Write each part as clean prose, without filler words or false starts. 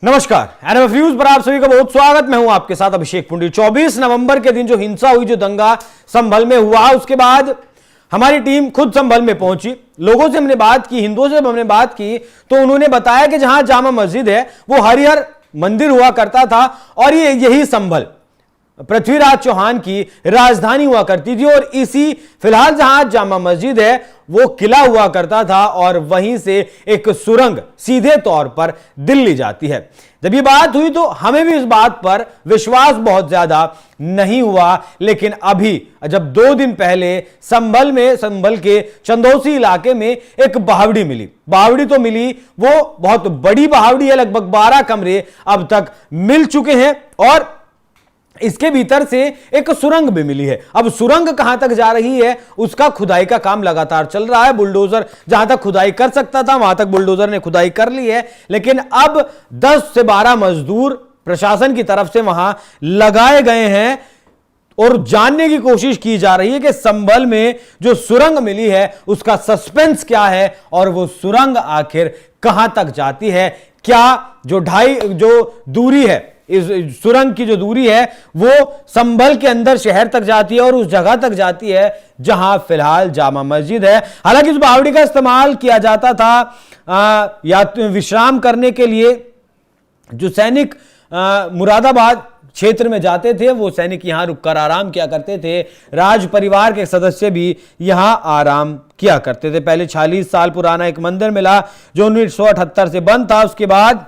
नमस्कार, NF news पर आप सभी का बहुत स्वागत। मैं हूं आपके साथ अभिषेक पुंडी। 24 नवंबर के दिन जो हिंसा हुई, जो दंगा संभल में हुआ, उसके बाद हमारी टीम खुद संभल में पहुंची। लोगों से हमने बात की, हिंदुओं से हमने बात की, तो उन्होंने बताया कि जहां जामा मस्जिद है वो हरिहर मंदिर हुआ करता था और ये यही संभल पृथ्वीराज चौहान की राजधानी हुआ करती थी। और इसी फिलहाल जहां जामा मस्जिद है वो किला हुआ करता था और वहीं से एक सुरंग सीधे तौर पर दिल्ली जाती है। जब ये बात हुई तो हमें भी इस बात पर विश्वास बहुत ज्यादा नहीं हुआ, लेकिन अभी जब 2 दिन पहले संभल के चंदौसी इलाके में एक बावड़ी मिली। बावड़ी तो मिली, वो बहुत बड़ी बावड़ी है, लगभग 12 कमरे अब तक मिल चुके हैं और इसके भीतर से एक सुरंग भी मिली है। अब सुरंग कहां तक जा रही है उसका खुदाई का काम लगातार चल रहा है। बुलडोजर जहां तक खुदाई कर सकता था वहां तक बुलडोजर ने खुदाई कर ली है, लेकिन अब 10 से 12 मजदूर प्रशासन की तरफ से वहां लगाए गए हैं और जानने की कोशिश की जा रही है कि संभल में जो सुरंग मिली है उसका सस्पेंस क्या है और वो सुरंग आखिर कहां तक जाती है। क्या जो दूरी है, इस सुरंग की जो दूरी है वो संभल के अंदर शहर तक जाती है और उस जगह तक जाती है जहां फिलहाल जामा मस्जिद है। हालांकि इस बावड़ी का इस्तेमाल किया जाता था या विश्राम करने के लिए। जो सैनिक मुरादाबाद क्षेत्र में जाते थे वो सैनिक यहां रुककर आराम किया करते थे। राज परिवार के सदस्य भी यहां आराम किया करते थे। पहले 46 साल पुराना एक मंदिर मिला जो 1978 से बंद था। उसके बाद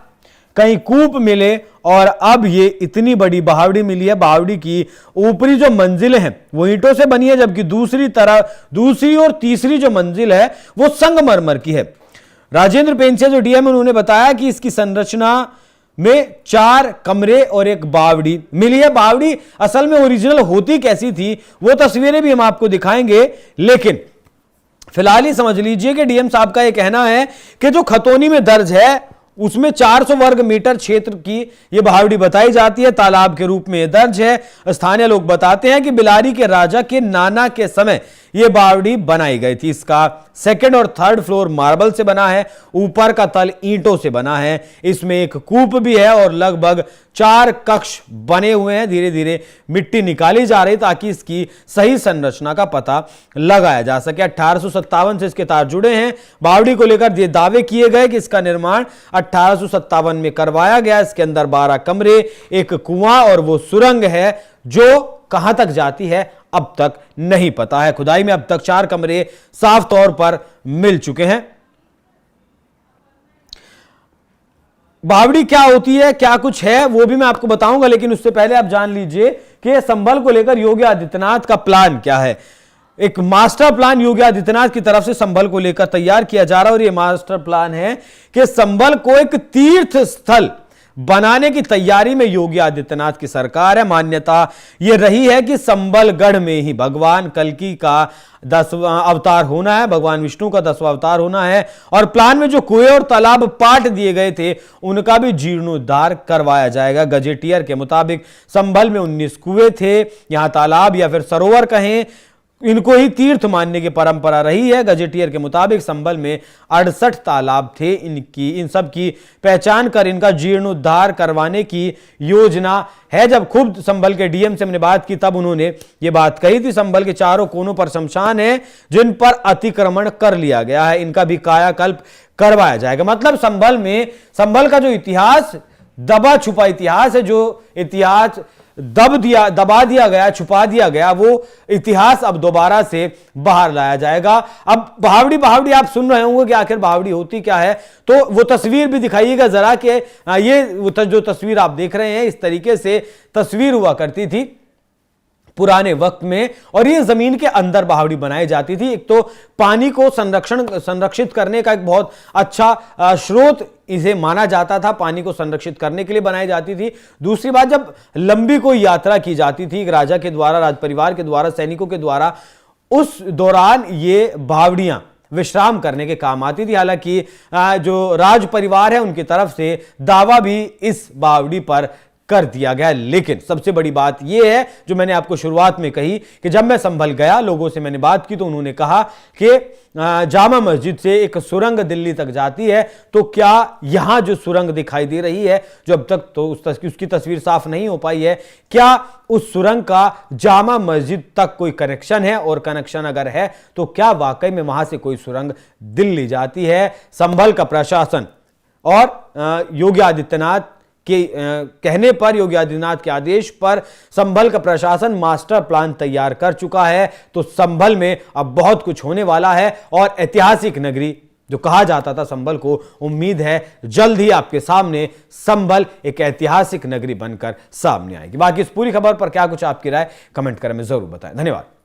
कई कूप मिले और अब ये इतनी बड़ी बावड़ी मिली है। बावड़ी की ऊपरी जो मंजिल है वो ईंटों से बनी है, जबकि दूसरी और तीसरी जो मंजिल है वो संगमरमर की है। राजेंद्र पेंसिया जो डीएम उन्होंने बताया कि इसकी संरचना में 4 कमरे और एक बावड़ी मिली है। बावड़ी असल में ओरिजिनल होती कैसी थी वो तस्वीरें भी हम आपको दिखाएंगे, लेकिन फिलहाल ही समझ लीजिए कि डीएम साहब का यह कहना है कि जो खतौनी में दर्ज है उसमें 400 वर्ग मीटर क्षेत्र की यह बावड़ी बताई जाती है। तालाब के रूप में दर्ज है। स्थानीय लोग बताते हैं कि बिलारी के राजा के नाना के समय यह बावड़ी बनाई गई थी। इसका 2nd और 3rd फ्लोर मार्बल से बना है, ऊपर का तल ईंटों से बना है। इसमें एक कूप भी है और लगभग 4 कक्ष बने हुए हैं। धीरे धीरे मिट्टी निकाली जा रही ताकि इसकी सही संरचना का पता लगाया जा सके। 1857 से इसके तार जुड़े हैं। बावड़ी को लेकर ये दावे किए गए कि इसका निर्माण 1857 में करवाया गया। इसके अंदर 12 कमरे, एक कुआं और वो सुरंग है जो कहां तक जाती है अब तक नहीं पता है। खुदाई में अब तक 4 कमरे साफ तौर पर मिल चुके हैं। बावड़ी क्या होती है, क्या कुछ है, वो भी मैं आपको बताऊंगा, लेकिन उससे पहले आप जान लीजिए कि संभल को लेकर योगी आदित्यनाथ का प्लान क्या है। एक मास्टर प्लान योगी आदित्यनाथ की तरफ से संभल को लेकर तैयार किया जा रहा है और यह मास्टर प्लान है कि संभल को एक तीर्थ स्थल बनाने की तैयारी में योगी आदित्यनाथ की सरकार है। मान्यता यह रही है कि संबलगढ़ में ही भगवान कल्कि का 10वां अवतार होना है, भगवान विष्णु का 10वां अवतार होना है। और प्लान में जो कुएं और तालाब पाट दिए गए थे उनका भी जीर्णोद्धार करवाया जाएगा। गजेटियर के मुताबिक संभल में 19 कुएं थे। यहां तालाब या फिर सरोवर कहें, इनको ही तीर्थ मानने की परंपरा रही है। गजेटियर के मुताबिक संभल में 68 तालाब थे। इन सब की पहचान कर इनका जीर्णोद्धार करवाने की योजना है। जब खुद संभल के डीएम से हमने बात की तब उन्होंने ये बात कही थी। संभल के चारों कोनों पर शमशान है जिन पर अतिक्रमण कर लिया गया है, इनका भी कायाकल्प करवाया जाएगा। मतलब संभल का जो इतिहास, दबा छुपा इतिहास है, जो इतिहास दबा दिया गया, छुपा दिया गया, वो इतिहास अब दोबारा से बाहर लाया जाएगा। अब बावड़ी आप सुन रहे होंगे कि आखिर बावड़ी होती क्या है, तो वो तस्वीर भी दिखाइएगा जरा कि ये जो तस्वीर आप देख रहे हैं इस तरीके से तस्वीर हुआ करती थी पुराने वक्त में। और ये जमीन के अंदर बावड़ी बनाई जाती थी। एक तो पानी को संरक्षित करने का एक बहुत अच्छा स्रोत इसे माना जाता था, पानी को संरक्षित करने के लिए बनाई जाती थी। दूसरी बात, जब लंबी कोई यात्रा की जाती थी राजा के द्वारा, राज परिवार के द्वारा, सैनिकों के द्वारा, उस दौरान ये बावड़ियां विश्राम करने के काम आती थी। हालांकि जो राज परिवार है उनकी तरफ से दावा भी इस बावड़ी पर कर दिया गया। लेकिन सबसे बड़ी बात यह है जो मैंने आपको शुरुआत में कही कि जब मैं संभल गया, लोगों से मैंने बात की तो उन्होंने कहा कि जामा मस्जिद से एक सुरंग दिल्ली तक जाती है, तो क्या यहां जो सुरंग दिखाई दे रही है, जो अब तक तो उसकी तस्वीर साफ नहीं हो पाई है, क्या उस सुरंग का जामा मस्जिद तक कोई कनेक्शन है, और कनेक्शन अगर है तो क्या वाकई में वहां से कोई सुरंग दिल्ली जाती है? संभल का प्रशासन और योगी आदित्यनाथ के कहने पर, योगी आदित्यनाथ के आदेश पर संभल का प्रशासन मास्टर प्लान तैयार कर चुका है। तो संभल में अब बहुत कुछ होने वाला है, और ऐतिहासिक नगरी जो कहा जाता था संभल को, उम्मीद है जल्द ही आपके सामने संभल एक ऐतिहासिक नगरी बनकर सामने आएगी। बाकी इस पूरी खबर पर क्या कुछ आपकी राय कमेंट करें में जरूर बताएं। धन्यवाद।